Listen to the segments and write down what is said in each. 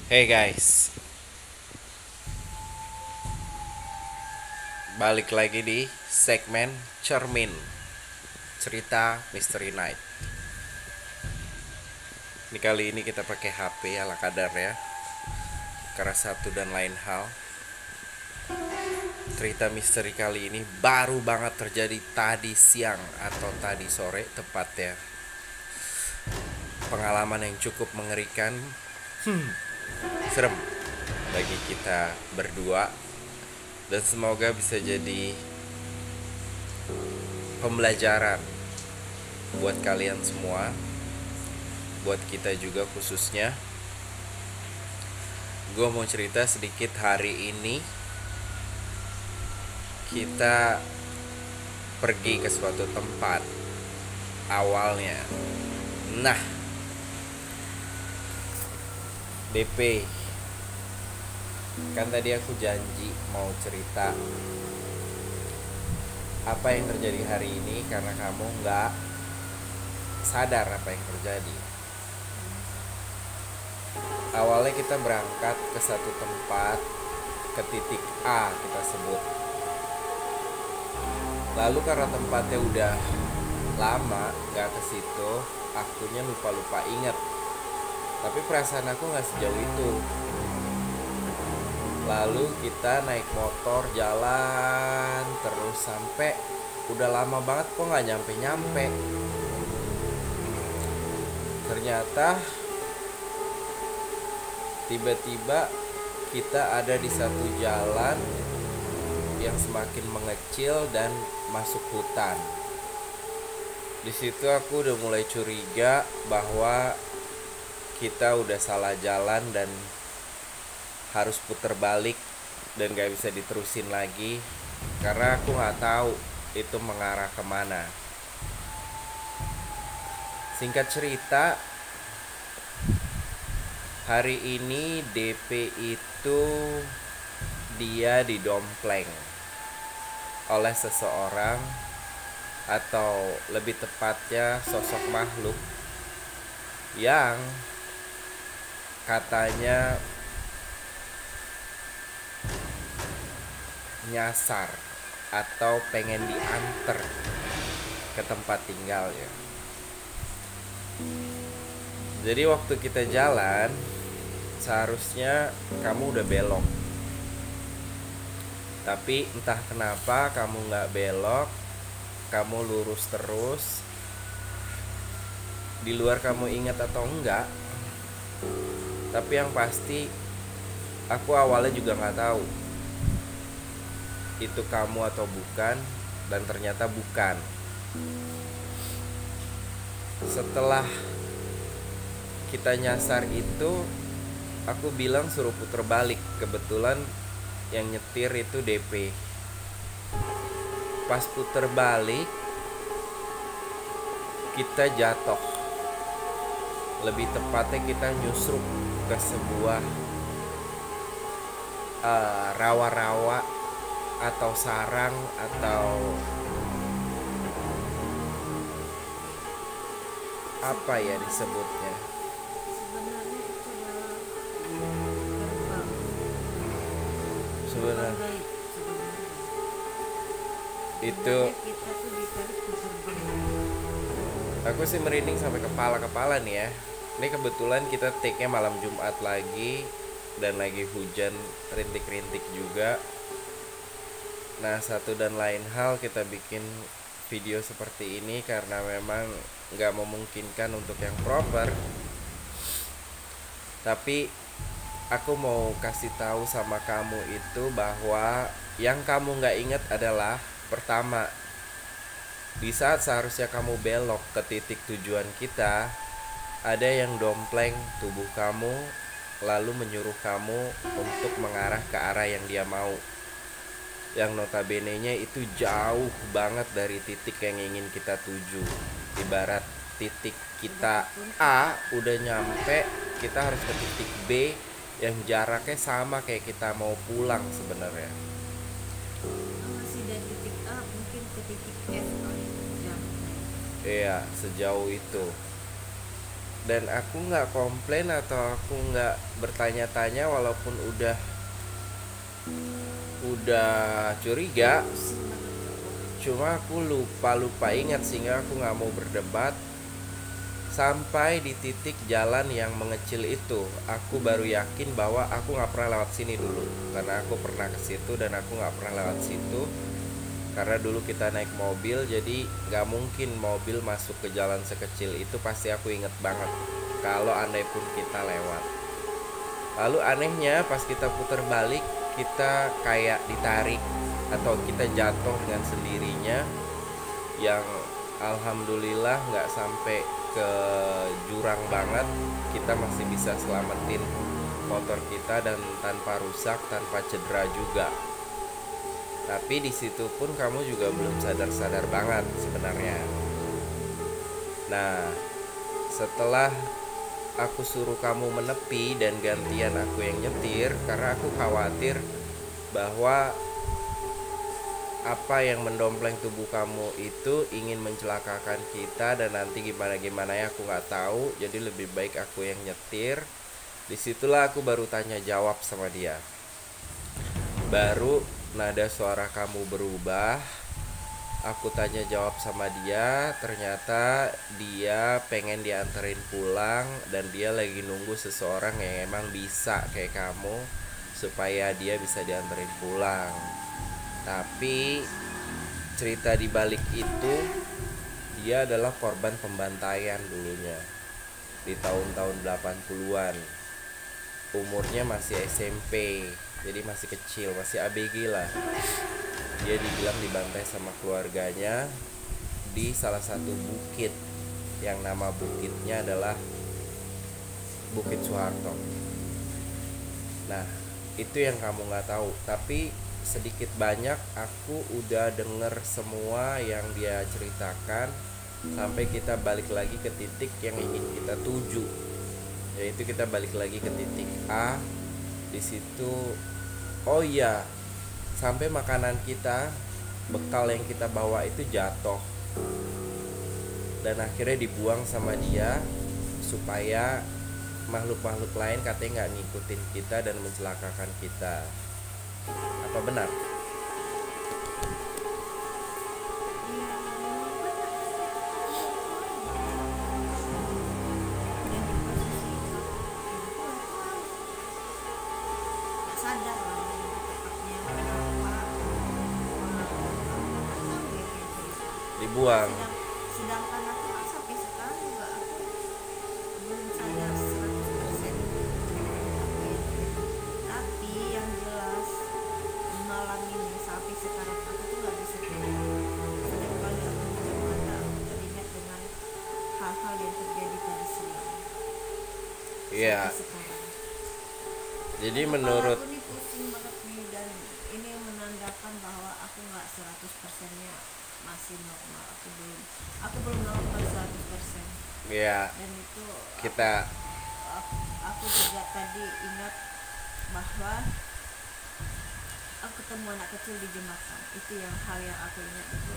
Hey guys, balik lagi di segmen Cermin Cerita Mystery Night. Ini kali ini kita pakai HP ala kadar ya, karena satu dan lain hal. Cerita misteri kali ini baru banget terjadi tadi siang atau tadi sore tepatnya. Pengalaman yang cukup mengerikan, serem bagi kita berdua, dan semoga bisa jadi pembelajaran buat kalian semua, buat kita juga khususnya. Gue mau cerita sedikit. Hari ini kita pergi ke suatu tempat awalnya. Nah, DP, kan tadi aku janji mau cerita apa yang terjadi hari ini karena kamu nggak sadar apa yang terjadi. Awalnya kita berangkat ke satu tempat, ke titik A kita sebut. Lalu karena tempatnya udah lama nggak ke situ, akunya lupa inget. Tapi perasaan aku nggak sejauh itu. Lalu kita naik motor jalan terus sampai udah lama banget kok nggak nyampe. Ternyata tiba-tiba kita ada di satu jalan yang semakin mengecil dan masuk hutan. Di situ aku udah mulai curiga bahwa kita udah salah jalan dan harus puter balik dan gak bisa diterusin lagi karena aku nggak tahu itu mengarah kemana. Singkat cerita, hari ini DP itu dia didompleng oleh seseorang, atau lebih tepatnya sosok makhluk yang katanya nyasar atau pengen diantar ke tempat tinggalnya. Jadi waktu kita jalan, seharusnya kamu udah belok, tapi entah kenapa kamu nggak belok, kamu lurus terus. Di luar kamu ingat atau enggak, tapi yang pasti aku awalnya juga nggak tahu itu kamu atau bukan, dan ternyata bukan. Setelah kita nyasar itu, aku bilang suruh puter balik. Kebetulan yang nyetir itu DP. Pas puter balik, kita jatuh. Lebih tepatnya kita nyusruk ke sebuah rawa-rawa atau sarang atau apa ya disebutnya. Sebenarnya itu adalah gerbang Sebenarnya gaib sebenarnya. itu Sebenarnya kita tuh ditarik ke gerbang. aku sih merinding sampai kepala nih ya. Ini kebetulan kita take-nya malam Jumat lagi dan lagi hujan rintik-rintik juga. Nah, satu dan lain hal kita bikin video seperti ini karena memang nggak memungkinkan untuk yang proper. Tapi aku mau kasih tahu sama kamu itu bahwa yang kamu nggak ingat adalah, pertama, di saat seharusnya kamu belok ke titik tujuan kita, ada yang dompleng tubuh kamu lalu menyuruh kamu untuk mengarah ke arah yang dia mau, yang notabene-nya itu jauh banget dari titik yang ingin kita tuju. Ibarat titik kita A udah nyampe, kita harus ke titik B yang jaraknya sama kayak kita mau pulang sebenarnya. Masih dari titik A mungkin ke titik F kali jaraknya. Iya, sejauh itu. dan aku nggak komplain atau aku nggak bertanya-tanya walaupun udah curiga. Pusing banget Kak. Cuma aku lupa ingat sehingga aku nggak mau berdebat. Sampai di titik jalan yang mengecil itu, aku baru yakin bahwa aku nggak pernah lewat sini dulu. Karena aku pernah ke situ dan aku nggak pernah lewat situ. Karena dulu kita naik mobil, jadi nggak mungkin mobil masuk ke jalan sekecil itu. Pasti aku inget banget. Kalau andai pun kita lewat. Lalu anehnya pas kita putar balik, kita kayak ditarik atau kita jatuh dengan sendirinya, yang alhamdulillah nggak sampai ke jurang banget. Kita masih bisa selamatin motor kita dan tanpa rusak, tanpa cedera juga. Tapi di situ pun kamu juga belum sadar-sadar banget sebenarnya. Nah, setelah aku suruh kamu menepi dan gantian aku yang nyetir, karena aku khawatir bahwa apa yang mendompleng tubuh kamu itu ingin mencelakakan kita, dan nanti gimana ya aku nggak tahu. Jadi lebih baik aku yang nyetir. Disitulah aku baru tanya jawab sama dia. Baru nada suara kamu berubah. Aku tanya jawab sama dia. Ternyata dia pengen dianterin pulang, dan dia lagi nunggu seseorang yang emang bisa kayak kamu, supaya dia bisa dianterin pulang. Tapi cerita di balik itu, dia adalah korban pembantaian dulunya di tahun-tahun 80-an. Umurnya masih SMP, jadi masih kecil, masih ABG lah. Dia dibilang dibantai sama keluarganya di salah satu bukit, yang nama bukitnya adalah Bukit Soeharto. Nah, itu yang kamu nggak tahu. Tapi sedikit banyak aku udah denger semua yang dia ceritakan, sampai kita balik lagi ke titik yang ingin kita tuju, yaitu kita balik lagi ke titik A. Di situ, oh iya, sampai makanan kita, bekal yang kita bawa itu jatuh, dan akhirnya dibuang sama dia supaya makhluk-makhluk lain katanya nggak ngikutin kita dan mencelakakan kita. Apa benar? Iya, nggak sadar lah tepatnya kenapa tahu ya kayak cerita. Dibuang. Sedangkan aku kan sampai sekarang juga aku belum sadar 100% apa itu. Tapi yang jelas malam ini sampai sekarang aku tuh nggak bisa tidur. Setiap kali aku buka mata aku teringat dengan hal-hal yang terjadi tadi siang Iya. sampai sekarang. Jadi Kepala menurut aku nih pusing banget nih, dan ini menandakan bahwa aku nggak 100%-nya masih normal. Aku belum normal 100%. ya Dan itu kita aku juga tadi ingat bahwa aku ketemu anak kecil di jembatan. Itu yang hal yang aku ingat, itu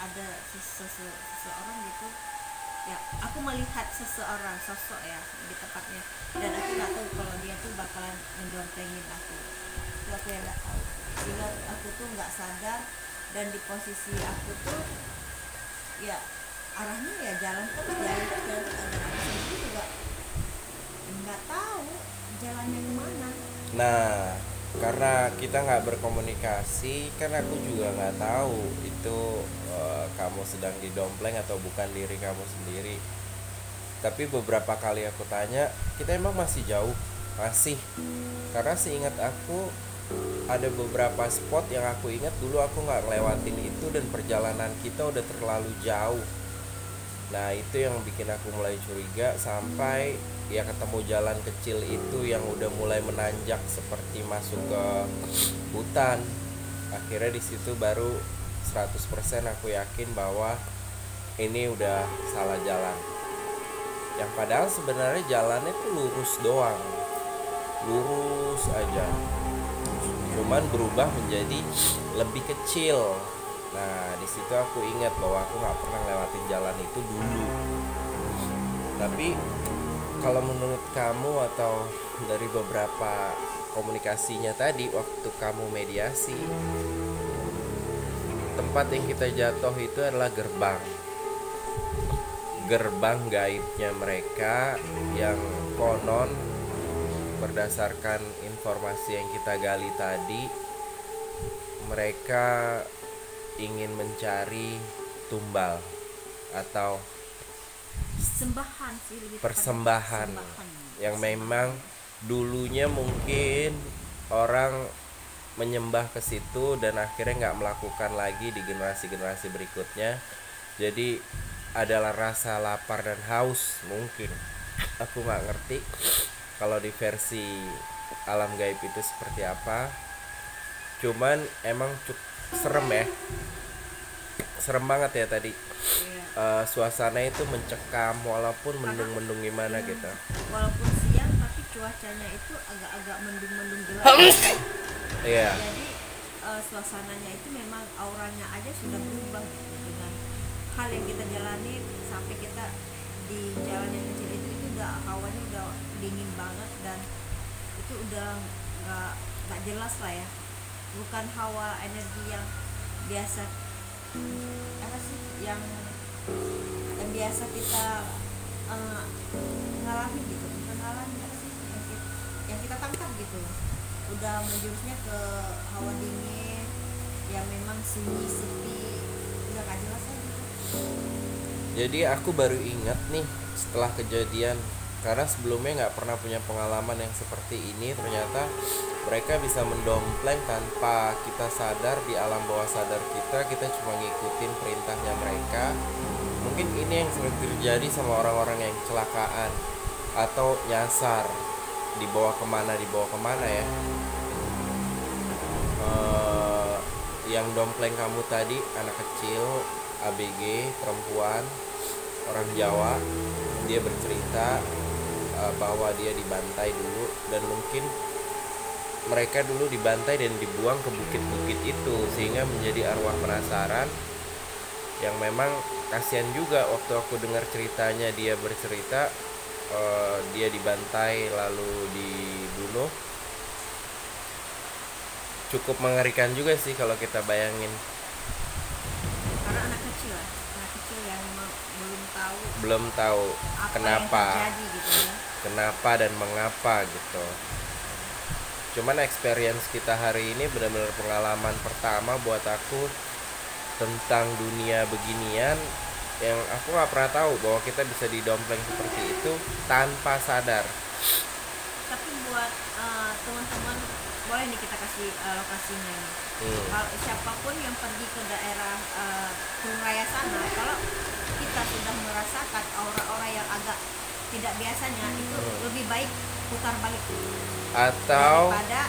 ada seseorang gitu ya. Aku melihat seseorang, sosok ya, di tempatnya, dan aku nggak tahu kalau dia tuh bakalan mendontengin aku. Itu aku yang nggak tahu, sehingga aku tuh nggak sadar. Dan di posisi aku tuh ya arahnya ya jalan terus dan aku sendiri juga nggak tahu jalannya kemana. Nah, karena kita nggak berkomunikasi, kan aku juga nggak tahu itu kamu sedang didompleng atau bukan diri kamu sendiri. Tapi beberapa kali aku tanya, kita emang masih jauh, masih. Karena seingat aku ada beberapa spot yang aku ingat dulu aku nggak ngelewatin itu, dan perjalanan kita udah terlalu jauh. Nah, itu yang bikin aku mulai curiga, sampai ya ketemu jalan kecil itu yang udah mulai menanjak seperti masuk ke hutan. Akhirnya di situ baru 100% aku yakin bahwa ini udah salah jalan. Yang padahal sebenarnya jalannya tuh lurus doang, lurus aja, cuman berubah menjadi lebih kecil. Nah, di situ aku ingat bahwa aku nggak pernah lewatin jalan itu dulu. Tapi kalau menurut kamu atau dari beberapa komunikasinya tadi waktu kamu mediasi, tempat yang kita jatuh itu adalah gerbang gaibnya mereka yang konon berdasarkan informasi yang kita gali tadi, mereka ingin mencari tumbal atau Sembahan sih, lebih tepatnya persembahan yang Sembahan. memang dulunya mungkin orang menyembah ke situ dan akhirnya nggak melakukan lagi di generasi-generasi berikutnya. Jadi adalah rasa lapar dan haus mungkin. Aku nggak ngerti kalau di versi alam gaib itu seperti apa. Cuman emang serem ya. Serem banget ya tadi. Iya. Suasana itu mencekam walaupun mendung-mendung gimana gitu. Walaupun siang tapi cuacanya itu agak-agak mendung-mendung gelap. Iya. Jadi suasananya itu memang auranya aja sudah berubah dengan hal yang kita jalani. Sampai kita di jalan yang kecil itu udah hawanya udah dingin banget dan itu udah nggak jelas lah ya, bukan hawa energi yang biasa apa sih yang biasa kita ngalami gitu, bukan ngalami apa sih yang kita tangkap gitu, udah menjurusnya ke hawa dingin yang memang sunyi sepi, udah gak jelas aja gitu. Jadi aku baru ingat nih setelah kejadian, karena sebelumnya nggak pernah punya pengalaman yang seperti ini. Ternyata mereka bisa mendompleng tanpa kita sadar di alam bawah sadar kita cuma ngikutin perintahnya mereka. Mungkin ini yang sering terjadi sama orang-orang yang kecelakaan atau nyasar, dibawa kemana ya. Yang dompleng kamu tadi anak kecil, ABG, perempuan, orang Jawa. Dia bercerita bahwa dia dibantai dulu, dan mungkin mereka dulu dibantai dan dibuang ke bukit-bukit itu, sehingga menjadi arwah penasaran. Yang memang kasihan juga waktu aku dengar ceritanya, dia bercerita dia dibantai lalu dibunuh. Cukup mengerikan juga sih kalau kita bayangin. Karena anak kecil yang belum tahu apa kenapa yang terjadi gitu ya. Kenapa dan mengapa gitu. Cuman experience kita hari ini benar-benar pengalaman pertama buat aku tentang dunia beginian, yang aku nggak pernah tahu bahwa kita bisa didompleng seperti itu tanpa sadar. Tapi buat teman-teman, boleh nih kita kasih lokasinya nih. Kalau siapapun yang pergi ke daerah Kurung Raya sana, kalau kita sudah merasakan aura-aura yang agak tidak biasanya, itu lebih baik putar balik Atau daripada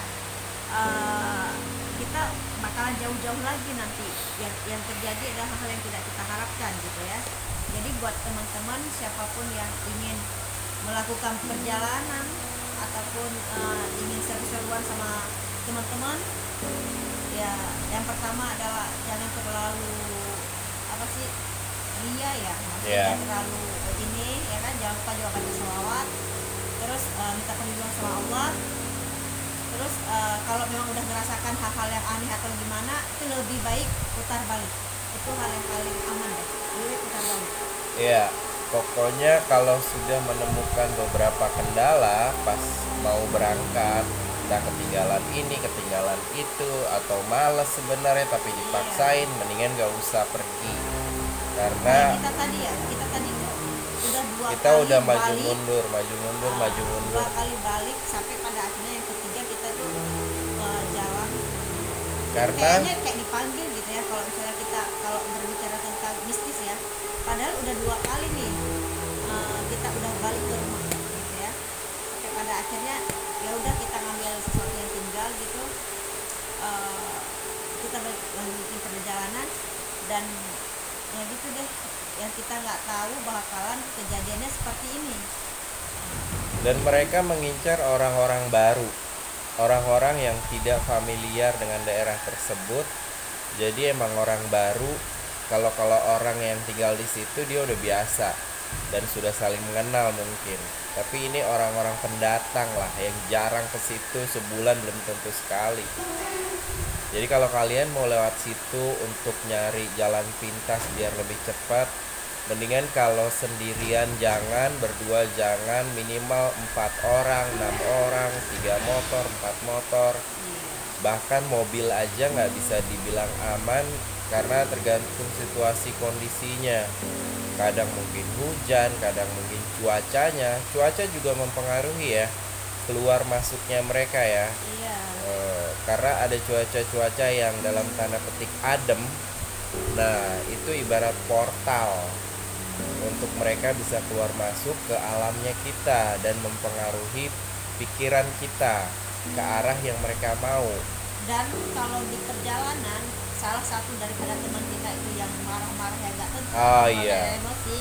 kita bakalan jauh-jauh lagi nanti. Yang terjadi adalah hal yang tidak kita harapkan gitu ya. Jadi buat teman-teman siapapun yang ingin melakukan perjalanan ataupun ingin seru-seruan sama teman-teman, ya yang pertama adalah jangan terlalu apa sih ria ya, maksudnya jangan terlalu ini ya kan, jangan lupa juga baca sholawat, terus minta perlindungan sama Allah. Terus kalau memang udah merasakan hal-hal yang aneh atau gimana, itu lebih baik putar balik, itu hal yang paling aman deh, lebih baik putar balik. ya, pokoknya kalau sudah menemukan beberapa kendala pas mau berangkat, entah ketinggalan ini, ketinggalan itu, atau males sebenarnya tapi dipaksain, mendingan gak usah pergi. Karena kita tadi tuh udah dua kita kali udah maju balik, mundur. dua kali balik sampai pada akhirnya yang ketiga kita tuh jalan Karena kayaknya kayak dipanggil gitu ya, kalau misalnya kita kalau berbicara tentang mistis ya, padahal udah dua kali nih kita udah balik ke rumah gitu ya, sampai pada akhirnya ya udah kita ngambil sesuatu yang tinggal gitu, kita lanjutin perjalanan dan ya gitu deh, yang kita nggak tahu bakalan kejadiannya seperti ini. dan mereka mengincar orang-orang baru, orang-orang yang tidak familiar dengan daerah tersebut. Jadi emang orang baru. Kalau orang yang tinggal di situ dia udah biasa. dan sudah saling mengenal mungkin. Tapi ini orang-orang pendatang lah yang jarang ke situ, sebulan belum tentu sekali. Jadi kalau kalian mau lewat situ untuk nyari jalan pintas biar lebih cepat, mendingan kalau sendirian jangan, berdua jangan, minimal 4 orang, 6 orang, 3 motor, 4 motor. Bahkan mobil aja nggak bisa dibilang aman karena tergantung situasi kondisinya. Kadang mungkin hujan, kadang mungkin cuaca juga mempengaruhi ya keluar masuknya mereka ya. Iya. Karena ada cuaca yang dalam tanda petik adem. Nah itu ibarat portal untuk mereka bisa keluar masuk ke alamnya kita dan mempengaruhi pikiran kita ke arah yang mereka mau. Dan kalau di perjalanan salah satu daripada teman kita itu yang marah-marah ya gak tentu Iya. emosi,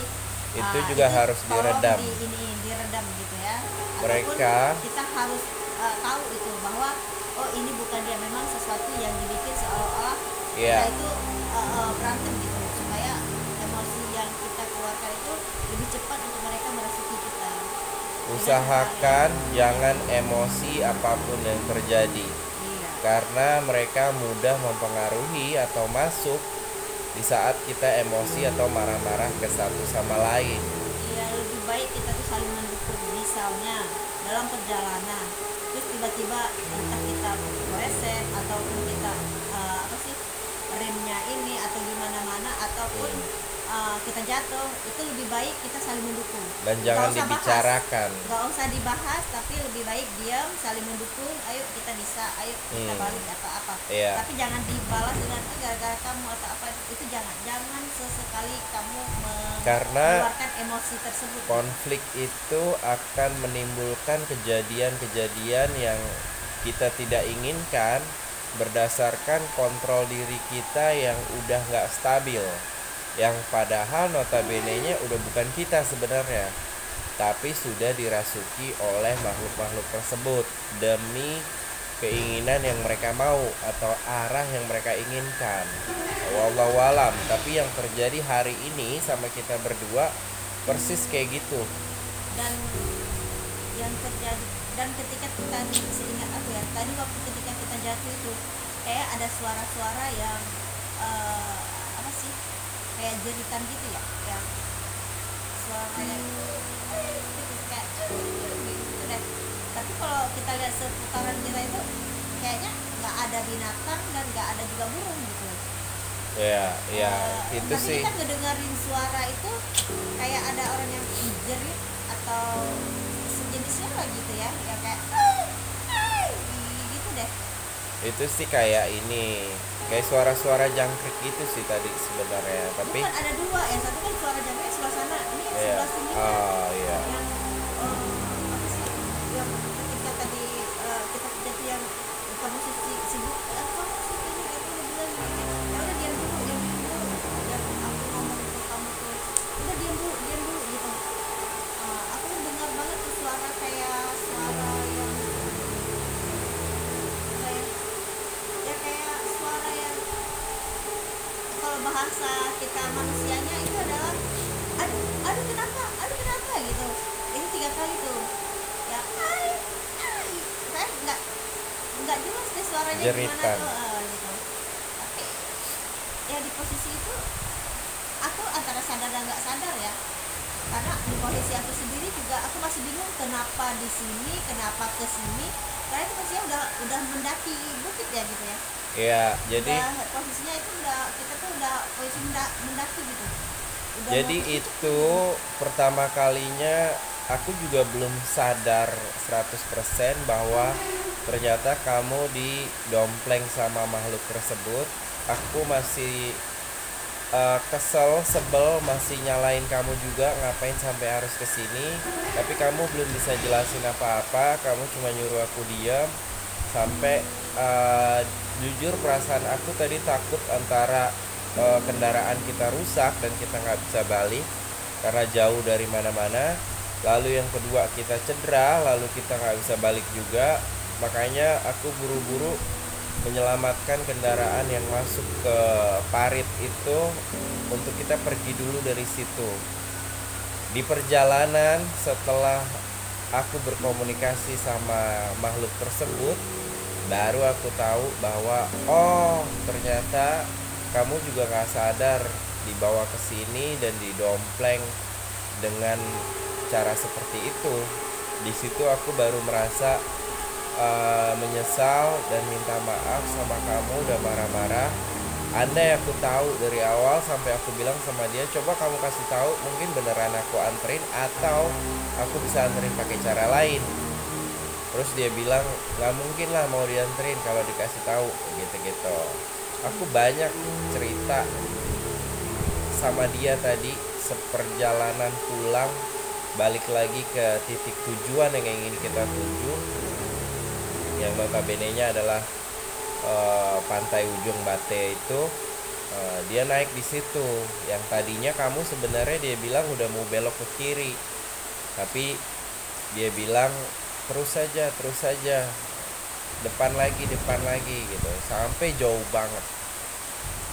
Itu juga harus diredam. Diredam gitu ya. Mereka ataupun kita harus tahu itu bahwa oh ini bukan dia, memang sesuatu yang dibikin seolah-olah kita itu berantem gitu, supaya emosi yang kita keluarkan itu lebih cepat untuk mereka merasuki kita. usahakan jangan emosi apapun yang terjadi. Iya. Karena mereka mudah mempengaruhi atau masuk di saat kita emosi atau marah-marah ke satu sama lain. Iya, lebih baik kita tuh saling mendukung. Misalnya dalam perjalanan, terus tiba-tiba entah kita meleset ataupun kita remnya ini atau gimana mana ataupun kita jatuh, itu lebih baik kita saling mendukung Dan jangan dibicarakan. Gak usah dibahas, tapi lebih baik diam, saling mendukung. Ayo kita bisa, ayo kita balik atau apa. Iya. Tapi jangan dibalas dengan gara-gara kamu atau apa, itu jangan sesekali kamu Karena mengeluarkan emosi tersebut. konflik itu akan menimbulkan kejadian-kejadian yang kita tidak inginkan berdasarkan kontrol diri kita yang udah gak stabil, yang padahal notabene-nya udah bukan kita sebenarnya, tapi sudah dirasuki oleh makhluk-makhluk tersebut demi keinginan yang mereka mau atau arah yang mereka inginkan. Wallahu alam. Tapi yang terjadi hari ini sama kita berdua persis kayak gitu. Dan yang terjadi, dan ketika kita, seingat aku ya, tadi waktu ketika kita jatuh itu kayak ada suara-suara yang apa sih, kayak jeritan gitu ya, yang suara yang kayak gitu deh. Tapi kalau kita lihat seputaran kita itu kayaknya nggak ada binatang dan nggak ada juga burung gitu. Ya, itu tapi sih. kita ngedengerin suara itu kayak ada orang yang jerit atau sejenisnya lah gitu ya, yang kayak gitu deh. Itu sih kayak ini, kayak suara-suara jangkrik gitu sih tadi sebenarnya. Tapi bukan, ada dua, yang satu kan suara jangkrik sebelah sana, ini yang sebelah sini kan. Iya. Yang apa sih, yang ketika tadi kita jadi yang kamu sibuk kamu sih ini aku udah bilang gini, ya udah diam dulu, yang aku ngomong ke kamu tuh udah diam dulu gitu. Aku dengar banget tuh suara kayak suara yang kayak ya kayak suara yang kalau bahasa kita manusianya itu adalah aduh kenapa gitu. Ini 3 kali tuh ya, saya nggak jelas deh suaranya Jeritan. gimana tuh gitu. Tapi ya di posisi itu aku antara sadar dan nggak sadar ya, karena di posisi aku sendiri juga aku masih bingung kenapa di sini, kenapa ke sini, karena itu posisinya udah mendaki bukit ya gitu ya. Iya, jadi Posisinya itu kita tuh udah posisi mendaki gitu. Jadi itu pertama kalinya aku juga belum sadar 100% bahwa ternyata kamu didompleng sama makhluk tersebut. Aku masih kesel, sebel, masih nyalain kamu juga ngapain sampai harus kesini. Tapi kamu belum bisa jelasin apa-apa, kamu cuma nyuruh aku diam. Sampai jujur perasaan aku tadi takut antara kendaraan kita rusak dan kita nggak bisa balik karena jauh dari mana-mana. Lalu yang kedua kita cedera, lalu kita nggak bisa balik juga. Makanya aku buru-buru menyelamatkan kendaraan yang masuk ke parit itu untuk kita pergi dulu dari situ. Di perjalanan setelah aku berkomunikasi sama makhluk tersebut, baru aku tahu bahwa oh ternyata kamu juga nggak sadar dibawa ke sini dan didompleng dengan cara seperti itu. Di situ aku baru merasa menyesal dan minta maaf sama kamu, udah marah-marah. Andai aku tahu dari awal, sampai aku bilang sama dia, coba kamu kasih tahu, mungkin beneran aku anterin atau aku bisa anterin pakai cara lain. Terus dia bilang nggak mungkin lah mau dianterin kalau dikasih tahu, gitu-gitu. Aku banyak cerita sama dia tadi seperjalanan pulang, balik lagi ke titik tujuan yang ingin kita tuju, yang notabene-nya adalah pantai ujung Bate itu. Dia naik di situ. Yang tadinya kamu sebenarnya dia bilang udah mau belok ke kiri, tapi dia bilang terus saja, depan lagi gitu, sampai jauh banget.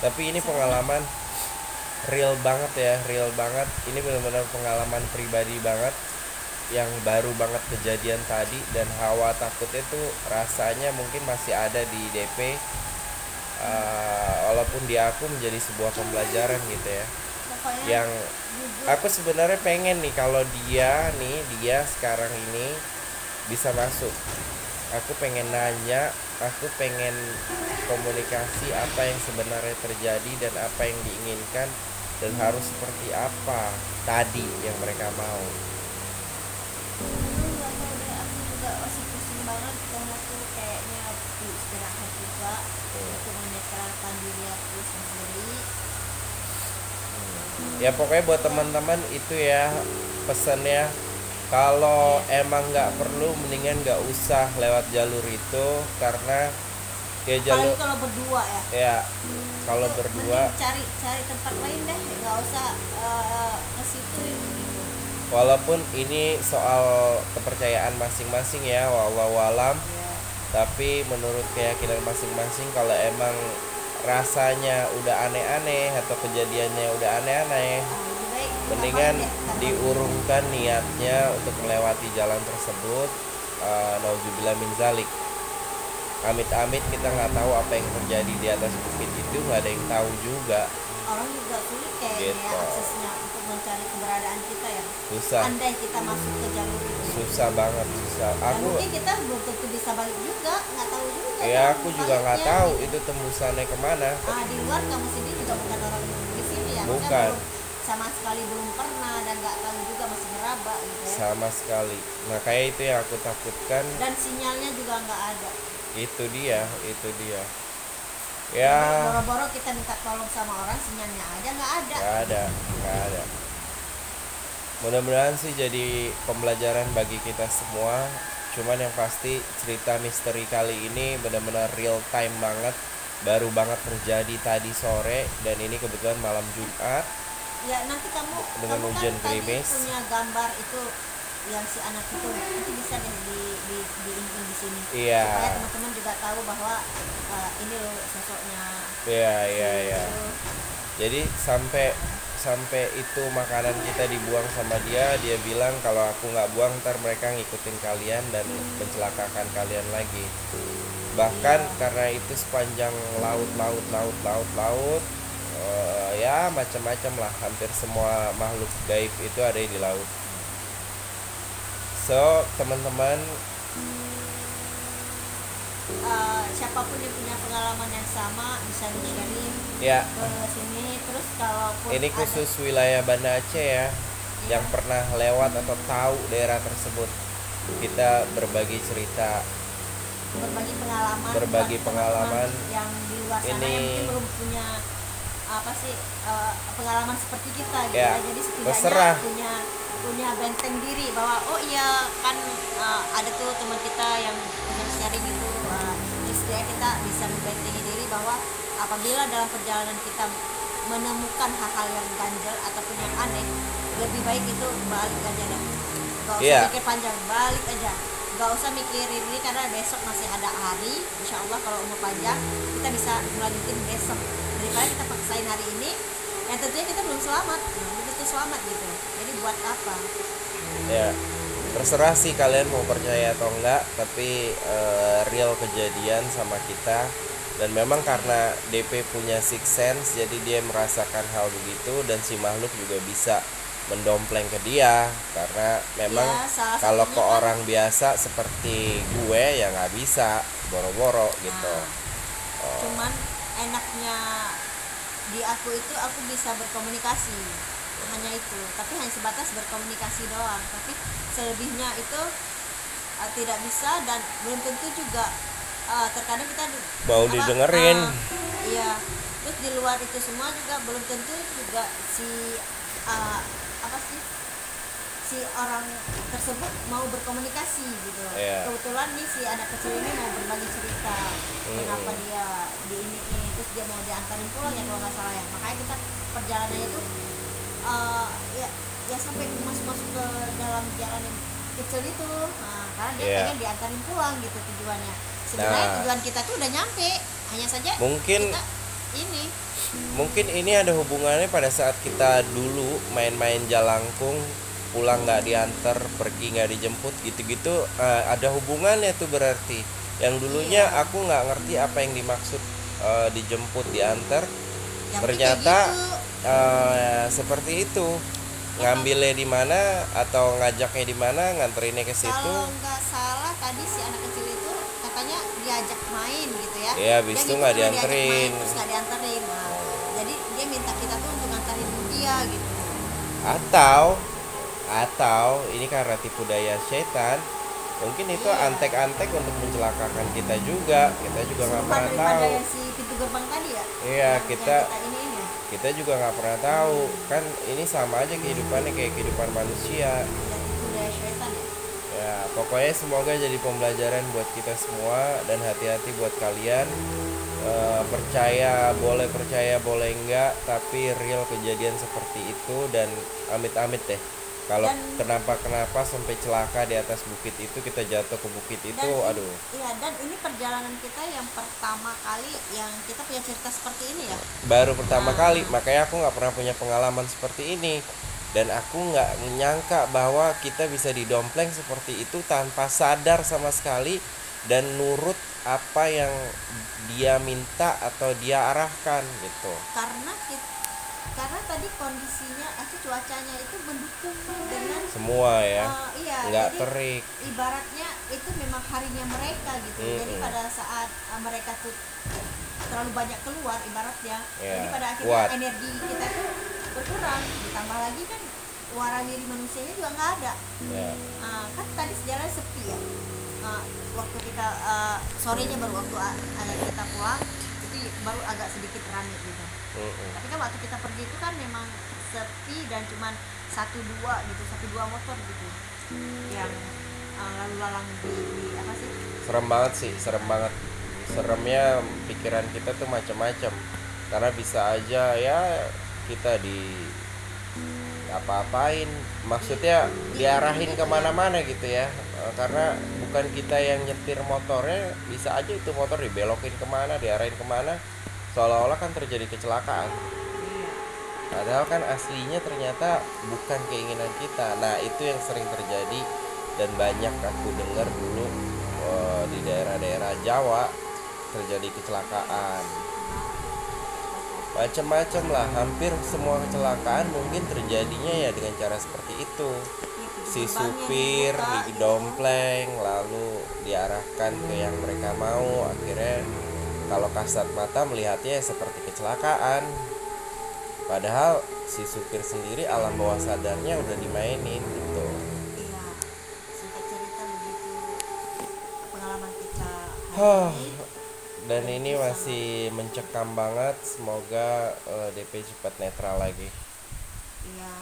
Tapi ini pengalaman real banget ya, real banget. Ini benar-benar pengalaman pribadi banget, yang baru banget kejadian tadi. Dan hawa takutnya tuh rasanya mungkin masih ada di DP, walaupun di aku menjadi sebuah pembelajaran gitu ya. Pokoknya Yang jujur, aku sebenarnya pengen nih kalau dia sekarang ini bisa masuk. Aku pengen nanya, aku pengen komunikasi apa yang sebenarnya terjadi dan apa yang diinginkan, dan harus seperti apa tadi yang mereka mau. jujur nggak tahu deh, aku juga masih pusing banget karena tuh kayaknya aku istirahat juga untuk menetralkan diri aku sendiri. Ya pokoknya buat teman-teman itu ya pesannya, kalau emang nggak perlu mendingan nggak usah lewat jalur itu, karena ya jalur Apalagi kalau berdua ya. ya kalau Itu berdua, mending cari tempat lain deh, nggak usah ke situ gitu. walaupun ini soal kepercayaan masing-masing ya, wallahu alam, Ya, tapi menurut keyakinan masing-masing, kalau emang rasanya udah aneh-aneh atau kejadiannya udah aneh-aneh, lebih baik mendingan ngapain deh karena diurungkan niatnya untuk melewati jalan tersebut. Nauzubillah min zalik. Amit-amit kita nggak tahu apa yang terjadi di atas bukit itu, nggak ada yang tahu juga. orang juga sulit kayaknya Gitu. ya aksesnya untuk mencari keberadaan kita ya. Susah, Andai kita masuk ke jalur itu ya. susah banget, susah. Dan Aku mungkin kita belum tentu bisa balik juga, nggak tahu juga. ya kan aku juga nggak baliknya tahu gitu. itu tembusannya kemana. Di luar kamu sendiri juga bukan orang di sini ya. Maksudnya Bukan. sama sekali belum pernah dan nggak tahu juga, masih meraba gitu ya. Sama sekali. Nah kayak itu yang aku takutkan. Dan sinyalnya juga nggak ada. Itu dia Jadi ya. boro-boro kita minta tolong sama orang, sinyalnya aja nggak ada. Nggak ada. Mudah-mudahan sih jadi pembelajaran bagi kita semua. Cuman yang pasti cerita misteri kali ini benar-benar real time banget, baru banget terjadi tadi sore, dan ini kebetulan malam Jumat Ya nanti kamu dengan kamu hujan kan tadi gerimis. punya gambar itu yang si anak itu, nanti bisa deh di di sini Iya. supaya teman-teman juga tahu bahwa ini loh sosoknya. Iya. Gitu. Jadi sampai itu makanan kita dibuang sama dia bilang kalau aku nggak buang ntar mereka ngikutin kalian dan mencelakakan kalian lagi. Bahkan karena itu sepanjang laut, ya macam-macam lah, hampir semua makhluk gaib itu ada di laut. So teman-teman, Siapapun yang punya pengalaman yang sama bisa di-sharing ya ke sini. Terus kalaupun ini ada khusus wilayah Banda Aceh ya, yang pernah lewat atau tahu daerah tersebut, kita berbagi cerita, berbagi pengalaman. pengalaman yang di luar sana Ini yang mungkin belum punya apa sih pengalaman seperti kita gitu Ya, ya. Jadi terserah. setidaknya punya benteng diri bahwa oh iya kan ada tuh teman kita yang punya sharing itu, istilahnya kita bisa membentengi diri bahwa apabila dalam perjalanan kita menemukan hal-hal yang ganjel ataupun yang aneh, lebih baik itu balik aja deh, gak usah Iya. mikir panjang, balik aja, gak usah mikirin ini karena besok masih ada hari. Insya Allah kalau umur panjang kita bisa melanjutin besok, daripada kita paksain hari ini yang tentunya kita belum selamat, begitu selamat gitu. Jadi buat apa? Ya, terserah sih kalian mau percaya atau enggak, tapi real kejadian sama kita. Dan memang karena DP punya six sense, jadi dia merasakan hal begitu, dan si makhluk juga bisa mendompleng ke dia. Karena memang Ya, salah kalau ke satunya kan, orang biasa seperti gue ya nggak bisa boro-boro gitu. nah, Oh, cuman enaknya di aku itu aku bisa berkomunikasi, hanya itu, tapi hanya sebatas berkomunikasi doang, tapi selebihnya itu tidak bisa, dan belum tentu juga terkadang kita mau apa, didengerin. iya, terus di luar itu semua juga belum tentu juga si uh, apa sih, si orang tersebut mau berkomunikasi gitu. Iya. Kebetulan nih si anak kecil ini mau berbagi cerita kenapa dia di ini, terus dia mau diantarin pulang ya kalau nggak salah ya, makanya kita perjalanannya itu ya ya sampai masuk ke dalam jalan yang kecil itu, karena dia Iya. pengen diantarin pulang gitu tujuannya. Sebenarnya Nah, tujuan kita tuh udah nyampe, hanya saja mungkin kita ini ini ada hubungannya pada saat kita dulu main-main jalangkung, pulang nggak diantar, pergi nggak dijemput gitu-gitu, ada hubungannya tuh berarti. Yang dulunya Iya. aku nggak ngerti apa yang dimaksud dijemput diantar, yang ternyata kayak gitu. seperti itu. Ya, Ngambilnya di mana atau ngajaknya di mana, nganterinnya ke situ. kalau nggak salah tadi si anak kecil itu katanya diajak main gitu ya. Ya, habis Dia itu gitu nggak karena diajak main dianterin. terus nggak dianterin. Nah, jadi dia minta kita tuh untuk nganterin dia gitu. Atau ini karena tipu daya setan, mungkin itu Iya. antek-antek untuk mencelakakan kita juga nggak Serupa pernah daripada tahu. yang si pintu gerbang tadi ya. Iya, Yang kita ini ya. kita juga nggak pernah tahu kan, ini sama aja kehidupannya kayak kehidupan manusia. Ya tipu daya setan ya. Ya, pokoknya semoga jadi pembelajaran buat kita semua, dan hati-hati buat kalian. Percaya boleh enggak, tapi real kejadian seperti itu, dan amit-amit deh kalau Dan kenapa sampai celaka di atas bukit itu, kita jatuh ke bukit itu, aduh. Iya, dan ini perjalanan kita yang pertama kali yang kita punya cerita seperti ini ya. Baru pertama kali, makanya aku nggak pernah punya pengalaman seperti ini, dan aku nggak menyangka bahwa kita bisa didompleng seperti itu tanpa sadar sama sekali, dan nurut apa yang dia minta atau dia arahkan gitu. Karena tadi kondisinya cuacanya itu mendukung dengan Semua ya, iya, nggak jadi terik. ibaratnya itu memang harinya mereka gitu. Jadi pada saat mereka tuh terlalu banyak keluar ibaratnya, Ya, jadi pada akhirnya kuat. energi kita tuh berkurang, ditambah lagi kan warawiri manusianya juga nggak ada. Ya. Kan tadi sejalan sepi ya. Waktu kita sorenya baru waktu kita pulang itu baru agak sedikit rame gitu. Tapi kan waktu kita pergi itu kan memang sepi dan cuman satu dua motor gitu yang lalu lalang di apa sih. Serem banget sih, serem banget. Seremnya pikiran kita tuh macam-macam, karena bisa aja ya kita di apa-apain, maksudnya diarahin kemana-mana gitu ya. Karena bukan kita yang nyetir motornya, bisa aja itu motor dibelokin kemana, diarahin kemana, seolah-olah kan terjadi kecelakaan, padahal kan aslinya ternyata bukan keinginan kita. Nah, itu yang sering terjadi, dan banyak aku dengar dulu di daerah-daerah Jawa terjadi kecelakaan macam-macam lah. Hampir semua kecelakaan mungkin terjadinya ya dengan cara seperti itu. Si supir didompleng lalu diarahkan ke yang mereka mau, akhirnya kalau kasat mata melihatnya seperti kecelakaan, padahal si supir sendiri alam bawah sadarnya udah dimainin gitu. Iya, singkat cerita begitu pengalaman kita Huh, hari ini. dan ini masih mencekam banget. Semoga DP cepat netral lagi. Iya.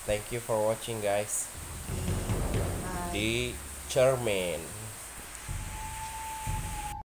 Thank you for watching guys Bye. di Cermin.